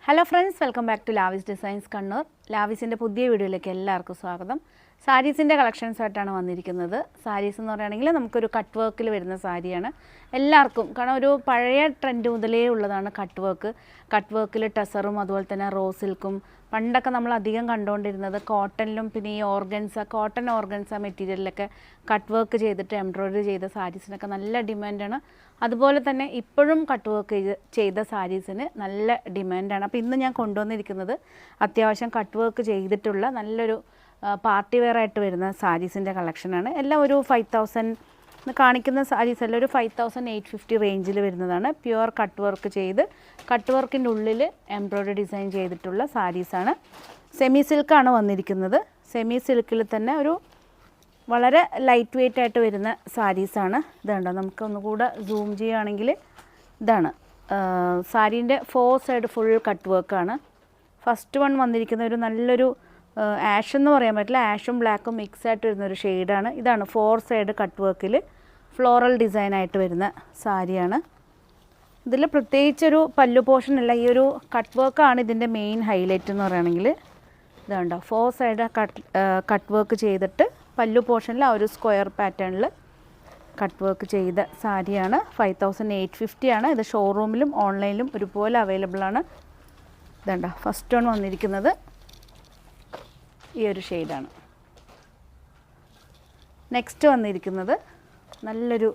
Hello friends, welcome back to Lavis designs Kannur. ലാവിസിൻ്റെ പുതിയ വീഡിയോയിലേക്ക് എല്ലാവർക്കും സ്വാഗതം. സാരീസിൻ്റെ കളക്ഷൻസായിട്ടാണ് വന്നിരിക്കുന്നത്. സാരീസ് എന്ന് പറയുകയാണെങ്കിൽ നമുക്കൊരു കട്ട് വർക്കിൽ വരുന്ന സാരിയാണ്. എല്ലാവർക്കും കാരണം ഒരു പഴയ ട്രെൻഡ് മുതലേ ഉള്ളതാണ് കട്ട് വർക്ക്. കട്ട് വർക്കിൽ ടെസറും അതുപോലെ തന്നെ റോ സിൽക്കും. പണ്ടൊക്കെ നമ്മൾ അധികം കണ്ടുകൊണ്ടിരുന്നത് കോട്ടണിലും പിന്നെ ഈ കോട്ടൺ ഓർഗൻസ മെറ്റീരിയലിലൊക്കെ കട്ട് വർക്ക് ചെയ്തിട്ട് എംബ്രോയ്ഡറി ചെയ്ത സാരീസിനൊക്കെ നല്ല ഡിമാൻഡാണ്. അതുപോലെ തന്നെ ഇപ്പോഴും കട്ട് വർക്ക് ചെയ്ത സാരീസിന് നല്ല ഡിമാൻഡാണ്. അപ്പോൾ ഇന്ന് ഞാൻ കൊണ്ടുവന്നിരിക്കുന്നത് അത്യാവശ്യം കട്ട് വർക്ക് ചെയ്തിട്ടുള്ള നല്ലൊരു പാർട്ടി വെയർ ആയിട്ട് വരുന്ന സാരീസിൻ്റെ കളക്ഷനാണ്. എല്ലാം ഒരു 5000 കാണിക്കുന്ന സാരീസ് എല്ലാം ഒരു 5850 റേഞ്ചിൽ വരുന്നതാണ്. പ്യുവർ കട്ട് വർക്ക് ചെയ്ത് കട്ട് വർക്കിൻ്റെ ഉള്ളിൽ എംബ്രോയ്ഡറി ഡിസൈൻ ചെയ്തിട്ടുള്ള സാരീസാണ്. സെമി സിൽക്കാണ് വന്നിരിക്കുന്നത്. സെമി സിൽക്കിൽ തന്നെ ഒരു വളരെ ലൈറ്റ് വെയ്റ്റ് ആയിട്ട് വരുന്ന സാരീസാണ്. ഇതുണ്ടോ, നമുക്ക് ഒന്നുകൂടെ സൂം ചെയ്യുകയാണെങ്കിൽ ഇതാണ് സാരീൻ്റെ 4 സൈഡ് ഫുൾ കട്ട് വർക്കാണ്. ഫസ്റ്റ് വൺ വന്നിരിക്കുന്ന ഒരു നല്ലൊരു ആഷ് എന്ന് പറയാൻ പറ്റില്ല, ആഷും ബ്ലാക്കും മിക്സ് ആയിട്ട് വരുന്നൊരു ഷെയ്ഡാണ്. ഇതാണ് 4 സൈഡ് കട്ട് വർക്കിൽ ഫ്ലോറൽ ഡിസൈനായിട്ട് വരുന്ന സാരിയാണ്. ഇതിൽ പ്രത്യേകിച്ചൊരു പല്ലു പോർഷനല്ല, ഈ ഒരു കട്ട് വർക്കാണ് ഇതിൻ്റെ മെയിൻ ഹൈലൈറ്റ് എന്ന് പറയുകയാണെങ്കിൽ. ഇതുണ്ടോ 4 സൈഡ് കട്ട് വർക്ക് ചെയ്തിട്ട് പല്ലു പോർഷനിൽ ആ ഒരു സ്ക്വയർ പാറ്റേണിൽ കട്ട് വർക്ക് ചെയ്ത സാരിയാണ്. 5850 ആണ്. ഇത് ഷോറൂമിലും ഓൺലൈനിലും ഒരുപോലെ അവൈലബിൾ ആണ്. ഇതുണ്ടോ ഫസ്റ്റ് വൺ വന്നിരിക്കുന്നത് ഈ ഒരു ഷെയ്ഡാണ്. നെക്സ്റ്റ് വന്നിരിക്കുന്നത് നല്ലൊരു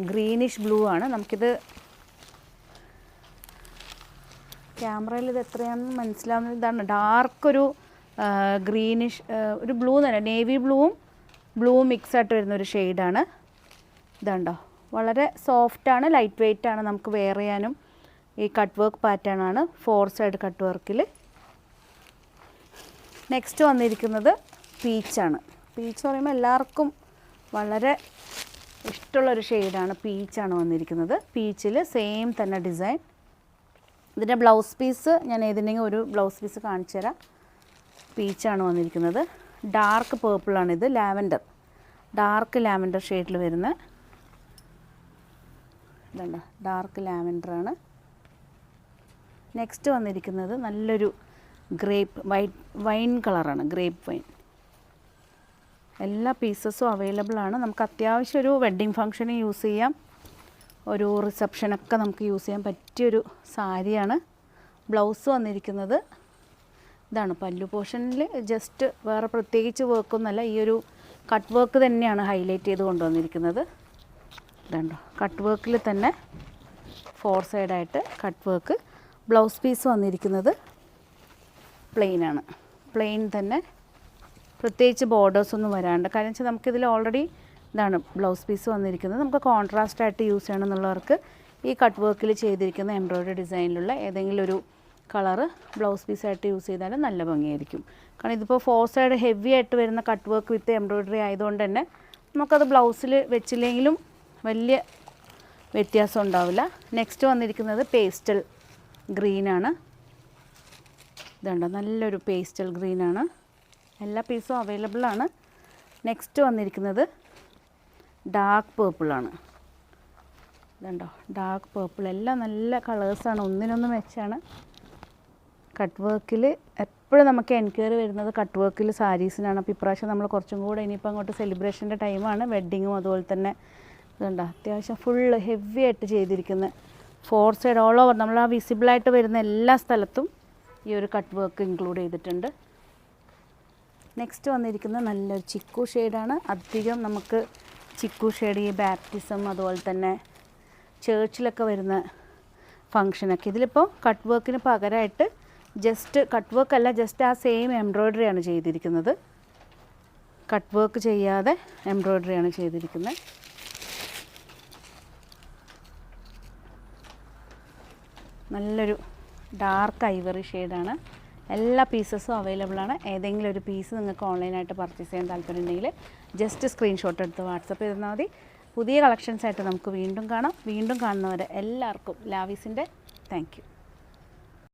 ഗ്രീനിഷ് ബ്ലൂ ആണ്. നമുക്കിത് ക്യാമറയിൽ ഇത് എത്രയാണെന്ന് മനസ്സിലാവുന്നത്. ഇതാണ് ഡാർക്കൊരു ഗ്രീനിഷ് ഒരു ബ്ലൂ തന്നെ, നേവി ബ്ലൂവും മിക്സ് ആയിട്ട് വരുന്നൊരു ഷെയ്ഡാണ്. ഇതുണ്ടോ വളരെ സോഫ്റ്റാണ്, ലൈറ്റ് വെയ്റ്റ് ആണ്. നമുക്ക് വെയർ ചെയ്യാനും ഈ കട്ട് വർക്ക് പാറ്റേൺ ആണ് 4 സൈഡ് കട്ട് വർക്കിൽ. നെക്സ്റ്റ് വന്നിരിക്കുന്നത് പീച്ചാണ്. പീച്ച് പറയുമ്പോൾ എല്ലാവർക്കും വളരെ ഇഷ്ടമുള്ളൊരു ഷെയ്ഡാണ്. പീച്ചാണ് വന്നിരിക്കുന്നത്. പീച്ചിൽ സെയിം തന്നെ ഡിസൈൻ. ഇതിൻ്റെ ബ്ലൗസ് പീസ് ഞാൻ ഏതിനെങ്കിലും ഒരു ബ്ലൗസ് പീസ് കാണിച്ചു തരാം. പീച്ചാണ് വന്നിരിക്കുന്നത്. ഡാർക്ക് പേർപ്പിളാണിത്, ഡാർക്ക് ലാവൻഡർ ഷെയ്ഡിൽ വരുന്ന ഇതുണ്ട്, ഡാർക്ക് ലാവൻഡറാണ്. നെക്സ്റ്റ് വന്നിരിക്കുന്നത് നല്ലൊരു വൈൻ കളറാണ്, ഗ്രേപ്പ് വൈൻ. എല്ലാ പീസസും അവൈലബിൾ ആണ്. നമുക്ക് അത്യാവശ്യം ഒരു വെഡ്ഡിങ് ഫംഗ്ഷന് യൂസ് ചെയ്യാം, ഒരു റിസപ്ഷനൊക്കെ നമുക്ക് യൂസ് ചെയ്യാൻ പറ്റിയൊരു സാരിയാണ്. ബ്ലൗസ് വന്നിരിക്കുന്നത് ഇതാണ്. പല്ലു പോർഷനിൽ ജസ്റ്റ് വേറെ പ്രത്യേകിച്ച് വർക്കൊന്നുമല്ല, ഈ ഒരു കട്ട് വർക്ക് തന്നെയാണ് ഹൈലൈറ്റ് ചെയ്ത് കൊണ്ടുവന്നിരിക്കുന്നത്. ഇതുണ്ടോ കട്ട് വർക്കിൽ തന്നെ 4 സൈഡായിട്ട് കട്ട് വർക്ക്. ബ്ലൗസ് പീസ് വന്നിരിക്കുന്നത് പ്ലെയിനാണ്. പ്ലെയിൻ തന്നെ, പ്രത്യേകിച്ച് ബോർഡേഴ്സൊന്നും വരാണ്ട്. കാരണം വെച്ചാൽ നമുക്കിതിൽ ഓൾറെഡി ഇതാണ് ബ്ലൗസ് പീസ് വന്നിരിക്കുന്നത്. നമുക്ക് കോൺട്രാസ്റ്റ് ആയിട്ട് യൂസ് ചെയ്യണം എന്നുള്ളവർക്ക് ഈ കട്ട് വർക്കിൽ ചെയ്തിരിക്കുന്ന എംബ്രോയ്ഡറി ഡിസൈനിലുള്ള ഏതെങ്കിലും ഒരു കളറ് ബ്ലൗസ് പീസായിട്ട് യൂസ് ചെയ്താലും നല്ല ഭംഗിയായിരിക്കും. കാരണം ഇതിപ്പോൾ 4 സൈഡ് ഹെവി ആയിട്ട് വരുന്ന കട്ട് വർക്ക് വിത്ത് എംബ്രോയ്ഡറി ആയതുകൊണ്ട് തന്നെ നമുക്കത് ബ്ലൗസിൽ വെച്ചില്ലെങ്കിലും വലിയ വ്യത്യാസം ഉണ്ടാവില്ല. നെക്സ്റ്റ് വന്നിരിക്കുന്നത് പേസ്റ്റൽ ഗ്രീനാണ്. ഇതുണ്ട് നല്ലൊരു പേസ്റ്റൽ ഗ്രീനാണ്. എല്ലാ പീസും അവൈലബിൾ ആണ്. നെക്സ്റ്റ് വന്നിരിക്കുന്നത് ഡാർക്ക് പേർപ്പിളാണ്. ഇതുണ്ടോ ഡാർക്ക് പേർപ്പിൾ. എല്ലാം നല്ല കളേഴ്സാണ്, ഒന്നിനൊന്നും വെച്ചാണ്. കട്ട് വർക്കിൽ എപ്പോഴും നമുക്ക് എൻക്വയറി വരുന്നത് കട്ട് വർക്കിൽ സാരീസിനാണ്. അപ്പോൾ ഇപ്രാവശ്യം നമ്മൾ കുറച്ചും കൂടെ ഇനിയിപ്പോൾ അങ്ങോട്ട് സെലിബ്രേഷൻ്റെ ടൈമാണ്, വെഡ്ഡിങ്ങും അതുപോലെ തന്നെ. ഇതുണ്ടോ അത്യാവശ്യം ഫുള്ള് ഹെവി ആയിട്ട് ചെയ്തിരിക്കുന്ന 4 സൈഡ് ഓൾ ഓവർ നമ്മൾ ആ വിസിബിളായിട്ട് വരുന്ന എല്ലാ സ്ഥലത്തും ഈ ഒരു കട്ട് വർക്ക് ഇൻക്ലൂഡ് ചെയ്തിട്ടുണ്ട്. നെക്സ്റ്റ് വന്നിരിക്കുന്നത് നല്ലൊരു ചിക്കു ഷെയ്ഡാണ്. അധികം നമുക്ക് ചിക്കു ഷെയ്ഡ് ഈ ബാപ്റ്റിസം അതുപോലെ തന്നെ ചേർച്ചിലൊക്കെ വരുന്ന ഫങ്ഷനൊക്കെ ഇതിലിപ്പോൾ കട്ട് വർക്കിന് പകരമായിട്ട് ജസ്റ്റ് കട്ട് വർക്ക് അല്ല, ജസ്റ്റ് ആ സെയിം എംബ്രോയ്ഡറിയാണ് ചെയ്തിരിക്കുന്നത്. കട്ട് വർക്ക് ചെയ്യാതെ എംബ്രോയ്ഡറിയാണ് ചെയ്തിരിക്കുന്നത്. നല്ലൊരു ഡാർക്ക് ഐവറി ഷെയ്ഡാണ്. എല്ലാ പീസസും അവൈലബിൾ ആണ്. ഏതെങ്കിലും ഒരു പീസ് നിങ്ങൾക്ക് ഓൺലൈനായിട്ട് പർച്ചേസ് ചെയ്യാൻ താല്പര്യമുണ്ടെങ്കിൽ ജസ്റ്റ് സ്ക്രീൻഷോട്ട് എടുത്ത് വാട്സപ്പ് ചെയ്താൽ മതി. പുതിയ കളക്ഷൻസായിട്ട് നമുക്ക് വീണ്ടും കാണാം. വീണ്ടും കാണുന്നവരെ എല്ലാവർക്കും ലാവിസിൻ്റെ താങ്ക് യു.